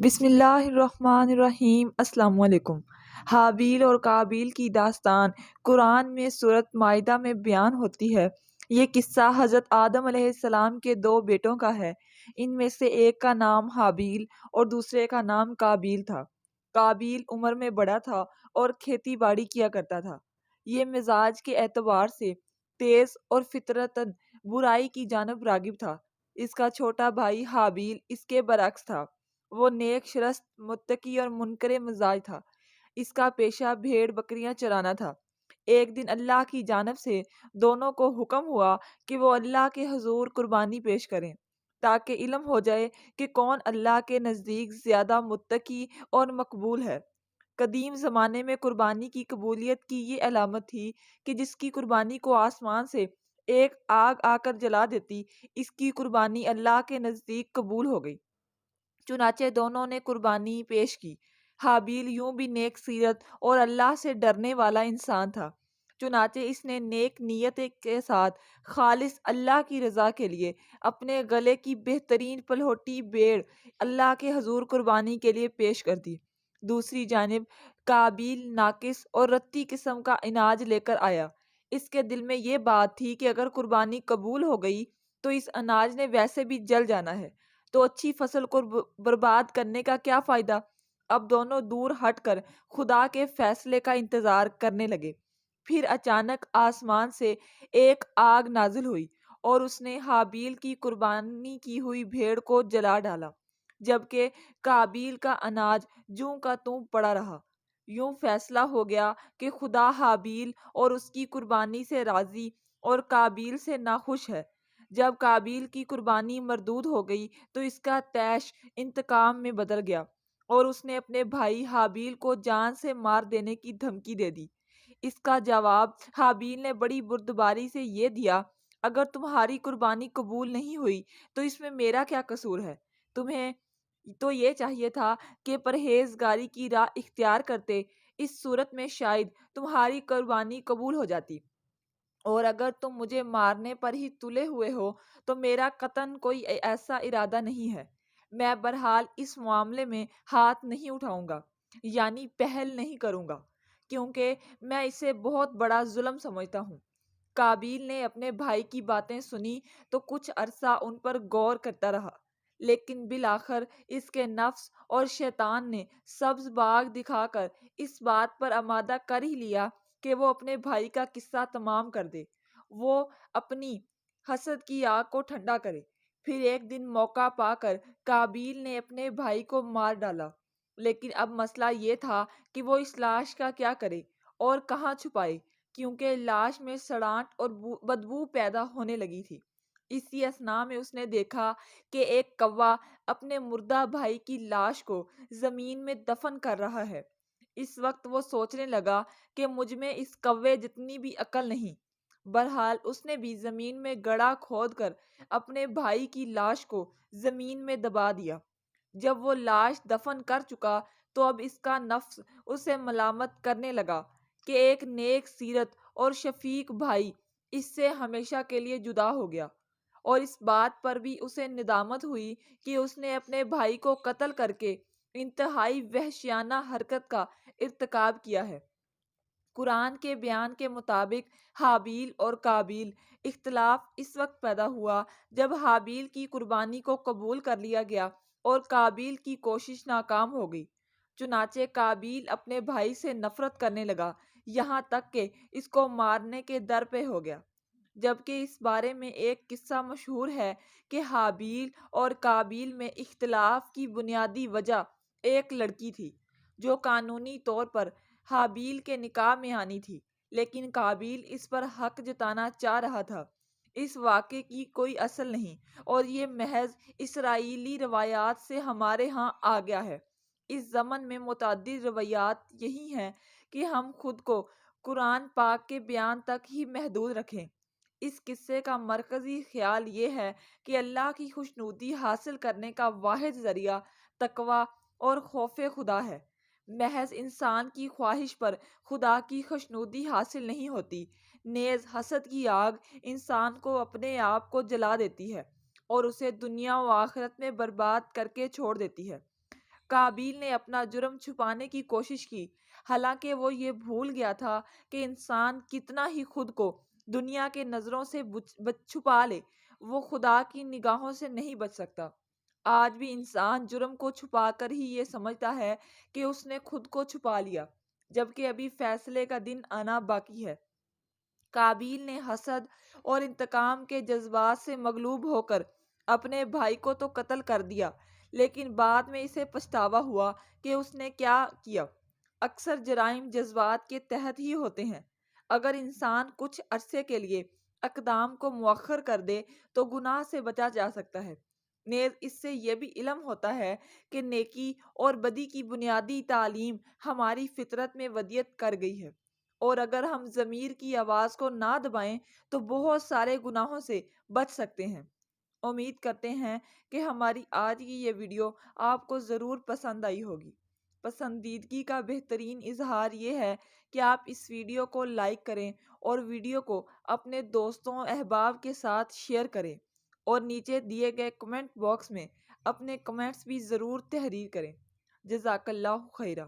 بسم اللہ الرحمن الرحیم۔ السلام علیکم۔ حابیل اور قابیل کی داستان قرآن میں سورۃ مائدہ میں بیان ہوتی ہے۔ یہ قصہ حضرت آدم علیہ السلام کے دو بیٹوں کا ہے۔ ان میں سے ایک کا نام حابیل اور دوسرے کا نام قابیل تھا۔ قابیل عمر میں بڑا تھا اور کھیتی باڑی کیا کرتا تھا۔ یہ مزاج کے اعتبار سے تیز اور فطرتاً برائی کی جانب راغب تھا۔ اس کا چھوٹا بھائی حابیل اس کے برعکس تھا۔ وہ نیک شرست، متقی اور منکر مزاج تھا۔ اس کا پیشہ بھیڑ بکریاں چرانا تھا۔ ایک دن اللہ کی جانب سے دونوں کو حکم ہوا کہ وہ اللہ کے حضور قربانی پیش کریں، تاکہ علم ہو جائے کہ کون اللہ کے نزدیک زیادہ متقی اور مقبول ہے۔ قدیم زمانے میں قربانی کی قبولیت کی یہ علامت تھی کہ جس کی قربانی کو آسمان سے ایک آگ آ کر جلا دیتی، اس کی قربانی اللہ کے نزدیک قبول ہو گئی۔ چنانچہ دونوں نے قربانی پیش کی۔ حابیل یوں بھی نیک سیرت اور اللہ سے ڈرنے والا انسان تھا، چنانچہ اس نے نیک نیت کے ساتھ خالص اللہ کی رضا کے لیے اپنے گلے کی بہترین پلہوٹی بھیڑ اللہ کے حضور قربانی کے لیے پیش کر دی۔ دوسری جانب قابیل ناقص اور رتی قسم کا اناج لے کر آیا۔ اس کے دل میں یہ بات تھی کہ اگر قربانی قبول ہو گئی تو اس اناج نے ویسے بھی جل جانا ہے، تو اچھی فصل کو برباد کرنے کا کیا فائدہ۔ اب دونوں دور ہٹ کر خدا کے فیصلے کا انتظار کرنے لگے۔ پھر اچانک آسمان سے ایک آگ نازل ہوئی اور اس نے حابیل کی قربانی کی ہوئی بھیڑ کو جلا ڈالا، جبکہ قابیل کا اناج جوں کا توں پڑا رہا۔ یوں فیصلہ ہو گیا کہ خدا حابیل اور اس کی قربانی سے راضی اور قابیل سے ناخوش ہے۔ جب قابیل کی قربانی مردود ہو گئی تو اس کا طیش انتقام میں بدل گیا اور اس نے اپنے بھائی حابیل کو جان سے مار دینے کی دھمکی دے دی۔ اس کا جواب حابیل نے بڑی بردباری سے یہ دیا: اگر تمہاری قربانی قبول نہیں ہوئی تو اس میں میرا کیا قصور ہے؟ تمہیں تو یہ چاہیے تھا کہ پرہیزگاری کی راہ اختیار کرتے، اس صورت میں شاید تمہاری قربانی قبول ہو جاتی، اور اگر تم مجھے مارنے پر ہی تلے ہوئے ہو تو میرا قطعاً کوئی ایسا ارادہ نہیں ہے۔ میں بہرحال اس معاملے میں ہاتھ نہیں اٹھاؤں گا، یعنی پہل نہیں کروں گا، کیونکہ میں اسے بہت بڑا ظلم سمجھتا ہوں۔ قابیل نے اپنے بھائی کی باتیں سنی تو کچھ عرصہ ان پر غور کرتا رہا، لیکن بالآخر اس کے نفس اور شیطان نے سبز باغ دکھا کر اس بات پر آمادہ کر ہی لیا کہ وہ اپنے بھائی کا قصہ تمام کر دے، وہ اپنی حسد کی آگ کو ٹھنڈا کرے۔ پھر ایک دن موقع پا کر قابیل نے اپنے بھائی کو مار ڈالا، لیکن اب مسئلہ یہ تھا کہ وہ اس لاش کا کیا کرے اور کہاں چھپائے، کیونکہ لاش میں سڑانٹ اور بدبو پیدا ہونے لگی تھی۔ اسی اثنا میں اس نے دیکھا کہ ایک کوا اپنے مردہ بھائی کی لاش کو زمین میں دفن کر رہا ہے۔ اس وقت وہ سوچنے لگا کہ مجھ میں اس کوے جتنی بھی عقل نہیں۔ بہرحال اس نے بھی زمین میں گڑھا کھود کر اپنے بھائی کی لاش کو زمین میں دبا دیا۔ جب وہ لاش دفن کر چکا تو اب اس کا نفس اسے ملامت کرنے لگا کہ ایک نیک سیرت اور شفیق بھائی اس سے ہمیشہ کے لیے جدا ہو گیا، اور اس بات پر بھی اسے ندامت ہوئی کہ اس نے اپنے بھائی کو قتل کر کے انتہائی وحشیانہ حرکت کا ارتکاب کیا ہے۔ قرآن کے بیان کے مطابق حابیل اور قابیل اختلاف اس وقت پیدا ہوا جب حابیل کی قربانی کو قبول کر لیا گیا اور قابیل کی کوشش ناکام ہو گئی۔ چنانچہ قابیل اپنے بھائی سے نفرت کرنے لگا، یہاں تک کہ اس کو مارنے کے در پہ ہو گیا۔ جبکہ اس بارے میں ایک قصہ مشہور ہے کہ حابیل اور قابیل میں اختلاف کی بنیادی وجہ ایک لڑکی تھی، جو قانونی طور پر حابیل کے نکاح میں آنی تھی، لیکن قابیل اس پر حق جتانا چاہ رہا تھا۔ اس واقعے کی کوئی اصل نہیں، اور یہ محض اسرائیلی روایات سے ہمارے ہاں آ گیا ہے۔ اس ضمن میں متعدد روایات یہی ہیں کہ ہم خود کو قرآن پاک کے بیان تک ہی محدود رکھیں۔ اس قصے کا مرکزی خیال یہ ہے کہ اللہ کی خوشنودی حاصل کرنے کا واحد ذریعہ تقویٰ اور خوف خدا ہے۔ محض انسان کی خواہش پر خدا کی خوشنودی حاصل نہیں ہوتی، نیز حسد کی آگ انسان کو اپنے آپ کو جلا دیتی ہے اور اسے دنیا و آخرت میں برباد کر کے چھوڑ دیتی ہے۔ قابیل نے اپنا جرم چھپانے کی کوشش کی، حالانکہ وہ یہ بھول گیا تھا کہ انسان کتنا ہی خود کو دنیا کے نظروں سے چھپا لے، وہ خدا کی نگاہوں سے نہیں بچ سکتا۔ آج بھی انسان جرم کو چھپا کر ہی یہ سمجھتا ہے کہ اس نے خود کو چھپا لیا، جبکہ ابھی فیصلے کا دن آنا باقی ہے۔ قابیل نے حسد اور انتقام کے جذبات سے مغلوب ہو کر اپنے بھائی کو تو قتل کر دیا، لیکن بعد میں اسے پچھتاوا ہوا کہ اس نے کیا کیا۔ اکثر جرائم جذبات کے تحت ہی ہوتے ہیں۔ اگر انسان کچھ عرصے کے لیے اقدام کو مؤخر کر دے تو گناہ سے بچا جا سکتا ہے۔ نیز اس سے یہ بھی علم ہوتا ہے کہ نیکی اور بدی کی بنیادی تعلیم ہماری فطرت میں ودیت کر گئی ہے، اور اگر ہم ضمیر کی آواز کو نہ دبائیں تو بہت سارے گناہوں سے بچ سکتے ہیں۔ امید کرتے ہیں کہ ہماری آج کی یہ ویڈیو آپ کو ضرور پسند آئی ہوگی۔ پسندیدگی کا بہترین اظہار یہ ہے کہ آپ اس ویڈیو کو لائک کریں اور ویڈیو کو اپنے دوستوں احباب کے ساتھ شیئر کریں، اور نیچے دیے گئے کمنٹ باکس میں اپنے کمنٹس بھی ضرور تحریر کریں۔ جزاک اللہ خیرہ۔